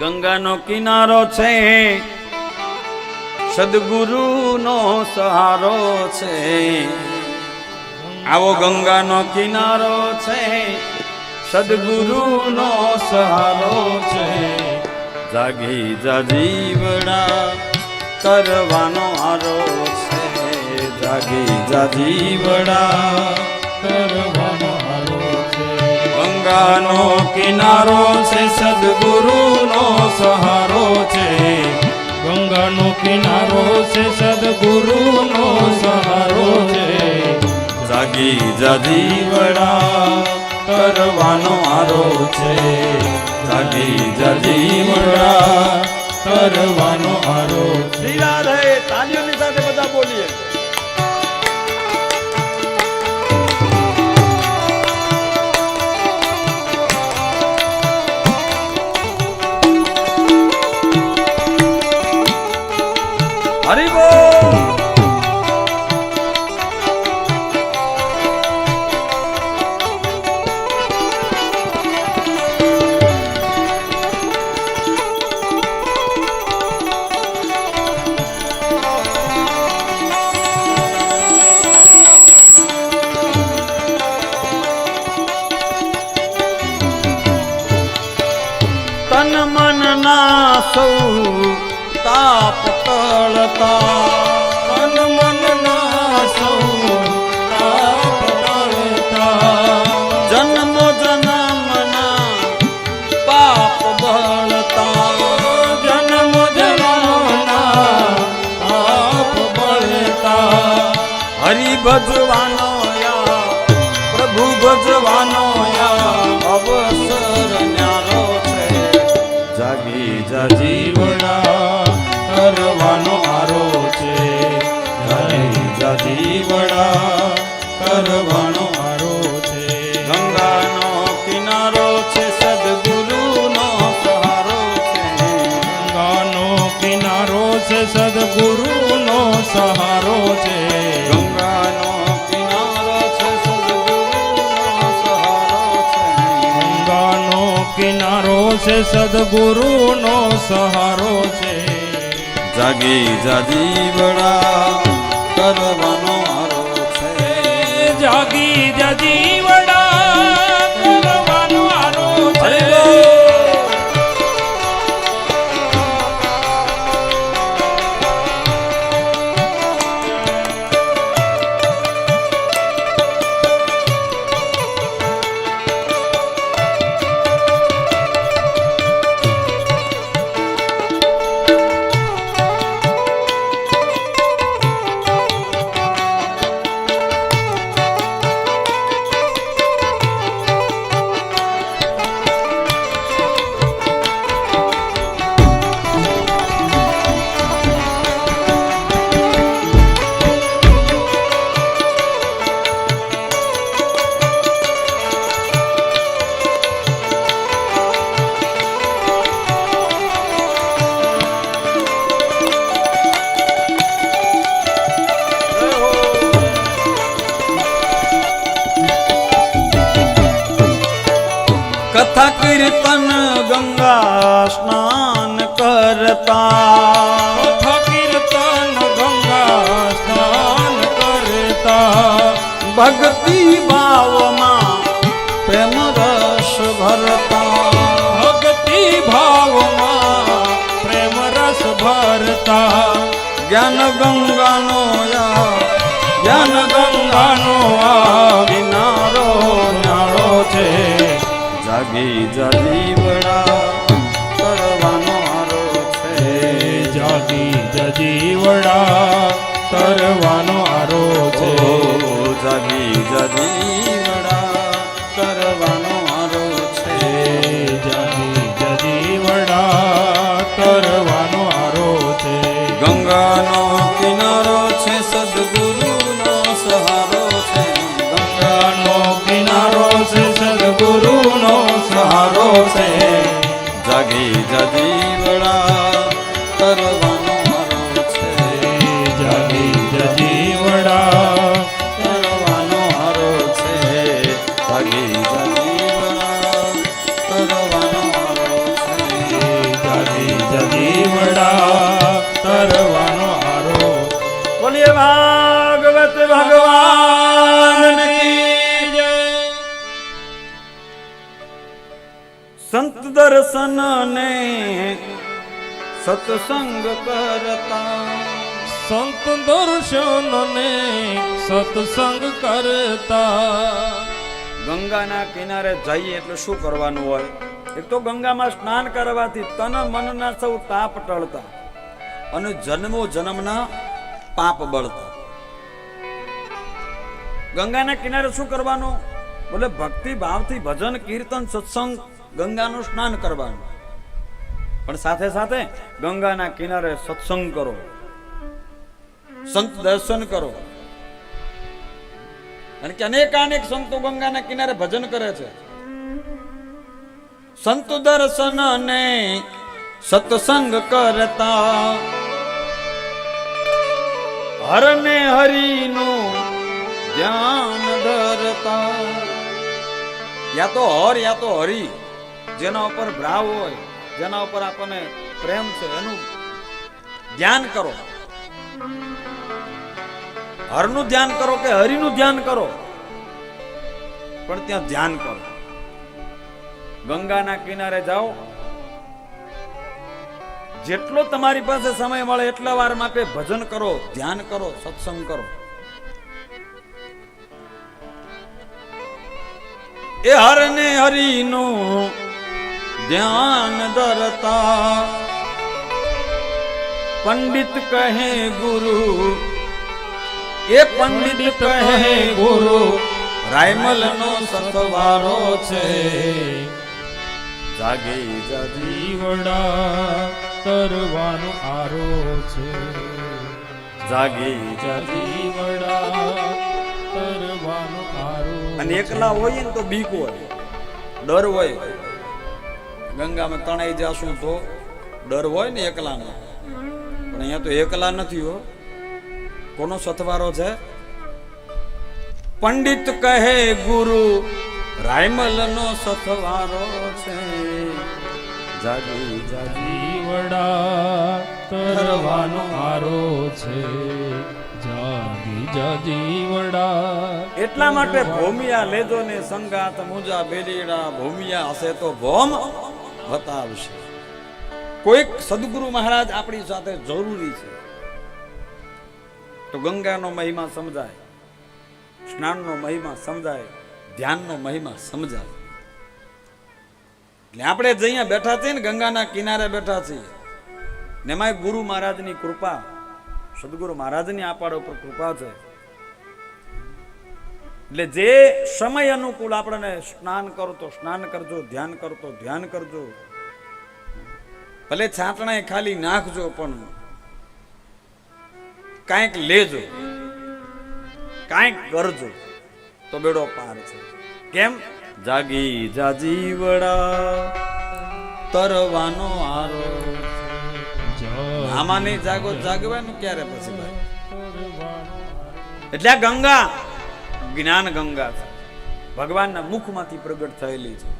ગંગાનો કિનારો છે, સદગુરુનો સહારો છે. આવો ગંગાનો કિનારો છે, સદગુરુનો સહારો છે. જાગી જા જીવડા કરવાનો આરો છે. જાગી જા જીવડા કરવાનો આરો છે. ગંગાનો કિનારો છે, સદગુરુનો સહારો છે. ગંગાનો કિનારો છે, સદગુરુનો સહારો છે. જાગી જા જીવડા કરવાનો આરો છે. જાગી જા જીવડા કરવાનો આરો છે. શ્રી રાધે. તાળીઓની સાથે બધા બોલીએ. હરિ બોલ. તન મન ના સૌ તાપ ટળતા. તન મન ના સૌ તાપ ટળતા. જન્મ જન્મના પાપ બળતા. જન્મ જન્મના પાપ બળતા. હરિ ભજવાનો યા પ્રભુ ભજવાનો યા અવસર ન્યારો છે. જાગી જા જીવડા કરવાનો આરો છે. જાગી જા જીવડા કરવાનો આરો છે. ગંગાનો કિનારો છે, સદગુરુનો સહારો છે. ગંગાનો કિનારો છે, સદગુરુનો સહારો છે. ગંગાનો કિનારો છે, સદગુરુનો સહારો છે. ગંગાનો કિનારો છે, સદગુરુનો સહારો છે. જાગી જા જીવડા કરવાનો આરો છે. જાગી જા જીવડા કરવાનો આરો છે. કથા કીર્તન ગંગા સ્નાન કરતા. કથા કીર્તન ગંગા સ્નાન કરતા. ભક્તિ ભાવમાં પ્રેમ રસ ભરતા. ભક્તિ ભાવમાં પ્રેમ રસ ભરતા. જ્ઞાન ગંગાનો જ્ઞાન ગંગાનો આ કિનારો ન્યારો છે. જાગી જા જીવડા કરવાનો આરો છે. જાગી જા જીવડા કરવાનો આરો છે. જાગી જા જીવડા કરવાનો આરો છે. જાગી જા જીવડા કરવાનો આરો છે. ગંગાનો કિનારો છે, સદગુરુનો સહારો છે. ગંગાનો કિનારો છે, સદગુરુનો સહારો છે. જાગી જા જીવડા કરવાનો આરો છે. જાગી જા જીવડા કરવાનો આરો છે. જાગી જા જીવડા કરવાનો આરો છે. દર્શન ને સત્સંગ કરતા સંત દર્શન ને સત્સંગ કરતા. ગંગાના કિનારે જઈએ એટલે શું કરવાનું હોય? એક તો ગંગામાં સ્નાન કરવાથી તન મનના સૌ તાપ ટળતા અને જન્મો જન્મના પાપ બળતા. ગંગાના કિનારે શું કરવાનું? બોલે ભક્તિ ભાવથી ભજન કીર્તન સત્સંગ ગંગાનું સ્નાન કરવાનું, પણ સાથે સાથે ગંગાના કિનારે સત્સંગ કરો, સંત દર્શન કરો. અને કે અનેક સંતો ગંગાના કિનારે ભજન કરે છે. સંત દર્શન ને સત્સંગ કરતા હર ને હરિનું ધ્યાન ધરતા. યા તો હર યા તો હરિ, જેના ઉપર ભાવ હોય, જેના ઉપર આપણને પ્રેમ છે એનું ધ્યાન કરો. હરનું ધ્યાન કરો કે હરિનું ધ્યાન કરો, પણ ત્યાં ધ્યાન કરો. ગંગાના કિનારે જાઓ, જેટલો તમારી પાસે સમય મળે એટલા વાર માટે ભજન કરો, ધ્યાન કરો, સત્સંગ કરો. એ હર ને હરિનું ધ્યાન ધરતા પંડિત કહે ગુરુ, એ પંડિત કહે ગુરુ રાયમલ નો સતવારો છે. જાગી જાગી જીવડા તરવાનો આરો છે. જાગી જીવડા તરવાનો આરો. અને એકલા હોય ને તો બીક હોય, ડર હોય. ગંગામાં તણાઈ જાશું તો ડર હોય ને એકલાનો, પણ અહીંયા તો એકલા નથી હો. કોનો સથવારો છે? પંડિત કહે ગુરુ રાયમલ નો સથવારો છે. જાગી જાગી જીવડા તરવાનો આરો છે. જાગી જીવડા. એટલા માટે ભૂમિયા લેજો ને સંગાત મુજા બેલીડા, ભૂમિયા હશે તો ભોમ બતાવશે. કોઈક સદગુરુ મહારાજ આપણી સાથે જરૂરી છે તો ગંગાનો મહિમા સમજાય, સ્નાનનો મહિમા સમજાય, ધ્યાનનો મહિમા સમજાય. એટલે આપણે જ અહીંયા બેઠા છીએ ને, ગંગાના કિનારે બેઠા છીએ ને, એમાં ગુરુ મહારાજની કૃપા, સદગુરુ મહારાજની આપણા ઉપર કૃપા છે. એટલે જે સમય અનુકૂળ આપણને સ્નાન કરો તો સ્નાન કરજો, ધ્યાન કરો તો ધ્યાન કરજો. ભલે છાંટણા ખાલી નાખજો, પણ કાંઈક લેજો, કાંઈક કરજો તો બેડો પાર છે. કેમ? જાગી જાજીવડા તરવાનો આરો. આમાં નહીં જાગો, જાગવાનું ક્યારે પછી ભાઈ? એટલે ગંગા જ્ઞાન ગંગા છે, ભગવાનના મુખમાંથી પ્રગટ થયેલી છે.